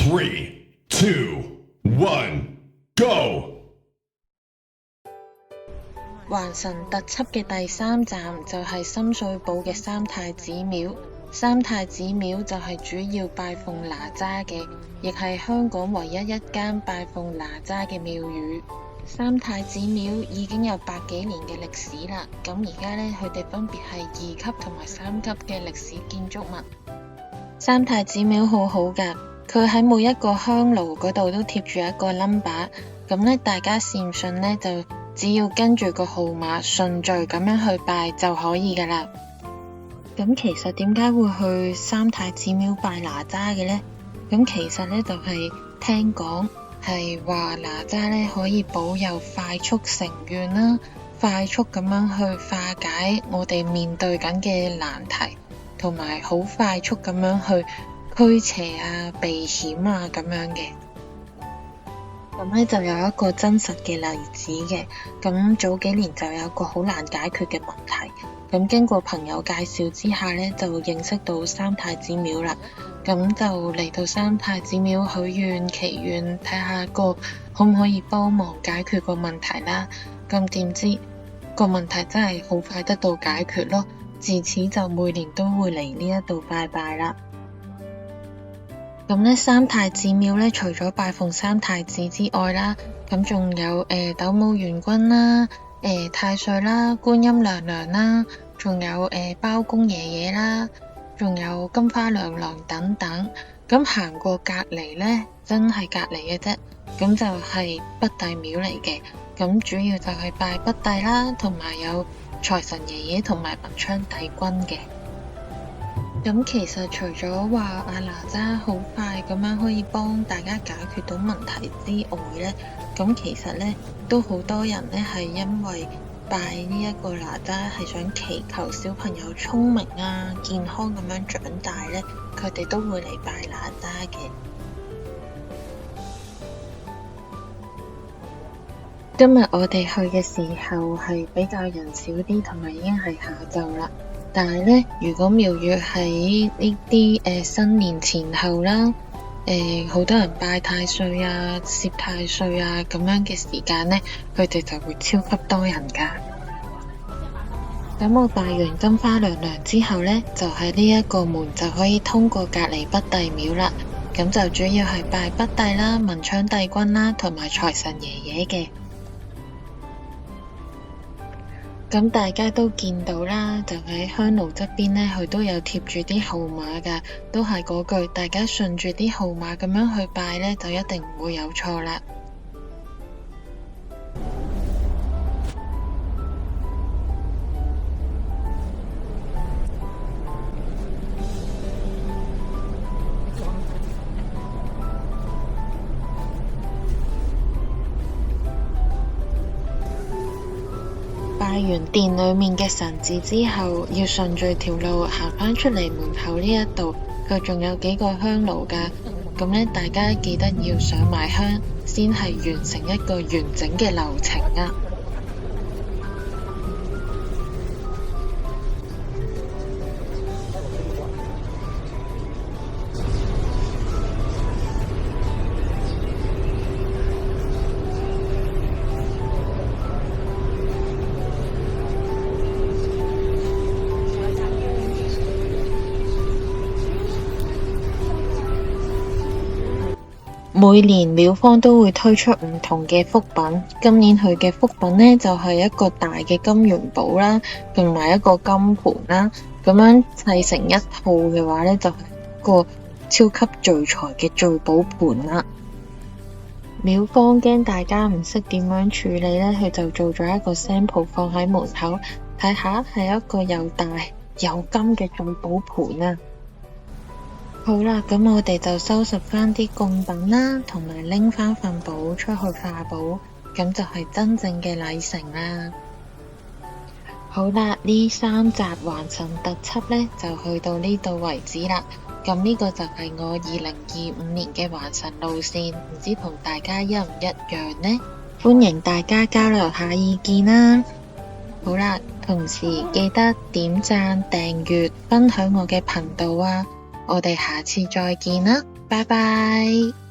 3, 2, 1, go！還神特輯嘅第3站就係深水埗嘅三太子廟。三太子廟就係主要拜奉哪吒嘅，亦係香港唯一一間拜奉哪吒嘅廟宇。三太子廟已經有100幾年嘅歷史啦，咁而家呢，佢哋分別係2級同埋3級嘅歷史建築物。三太子廟好好㗎，佢喺每一個香爐嗰度都貼住一個 number， 咁呢，大家善信呢，就只要跟住個號碼順序咁樣去拜就可以㗎啦。咁其實點解會去三太子廟拜哪吒嘅呢？咁其實呢，就係聽講係話哪吒呢可以保佑快速成願啦，快速咁樣去化解我哋面對緊嘅難題，同埋好快速咁樣去驅邪啊、避險啊咁樣嘅。咁呢就有一個真實嘅例子嘅。咁早幾年就有一個好難解決嘅問題，咁經過朋友介紹之下呢，就認識到三太子廟啦。咁就嚟到三太子廟許願祈願，睇下可唔可以幫忙解決個問題啦。咁點知個問題真係好快得到解決咯。自此就每年都會嚟呢一度拜拜啦。咁呢三太子廟呢，除咗拜奉三太子之外啦，咁仲有斗母元君啦、太歲啦、觀音娘娘啦，仲有包公爺爺啦，仲有金花娘娘等等。咁行過隔離呢，真係隔離嘅啫，咁就係北帝廟嚟嘅。咁主要就係拜北帝啦，同埋有財神爺爺同埋文昌帝君嘅。咁其實除咗話阿哪吒好快咁樣可以幫大家解決到問題之外呢，咁其實呢都好多人呢係因為拜呢一個哪吒係想祈求小朋友聰明啊、健康咁樣長大呢，佢哋都會嚟拜哪吒嘅。今日我哋去嘅時候係比較人少啲，同埋已經係下晝啦。但係呢，如果廟宇喺呢啲新年前後啦，好多人拜太歲啊、攝太歲啊咁樣嘅時間呢，佢哋就會超級多人㗎。咁我拜完金花娘娘之後呢，就喺呢一個門就可以通過隔離北帝廟啦。咁就主要係拜北帝啦、文昌帝君啦，同埋財神爺爺嘅。咁大家都見到啦，就喺香爐側邊呢，佢都有貼住啲號碼㗎，都係嗰句，大家順住啲號碼咁樣去拜呢，就一定唔會有錯啦。拜完殿裏面嘅神字之後，要順住條路行返出嚟門口呢一度，佢仲有幾個香爐㗎。咁呢，大家記得要上埋香，先係完成一個完整嘅流程啊！每年廟方都會推出唔同嘅福品，今年佢嘅福品呢，就係一個大嘅金元寶啦，同埋一個金盤啦，咁樣砌成一套嘅話呢，就係一個超級聚財嘅聚寶盤啦。廟方驚大家唔識點樣處理呢，佢就做咗一個 sample 放喺門口睇下，係一個又大又金嘅聚寶盤啊！好啦，咁我哋就收拾翻啲貢品啦，同埋拎翻份簿出去化寶，咁就係真正嘅禮成啦。好啦，呢3集還神特輯呢，就去到呢度為止啦。咁呢個就係我2025年嘅還神路線，唔知同大家一唔一樣呢？歡迎大家交流下意見啦。好啦，同時記得點讚、訂閱、分享我嘅頻道啊！我哋下次再見啦，拜拜。拜拜。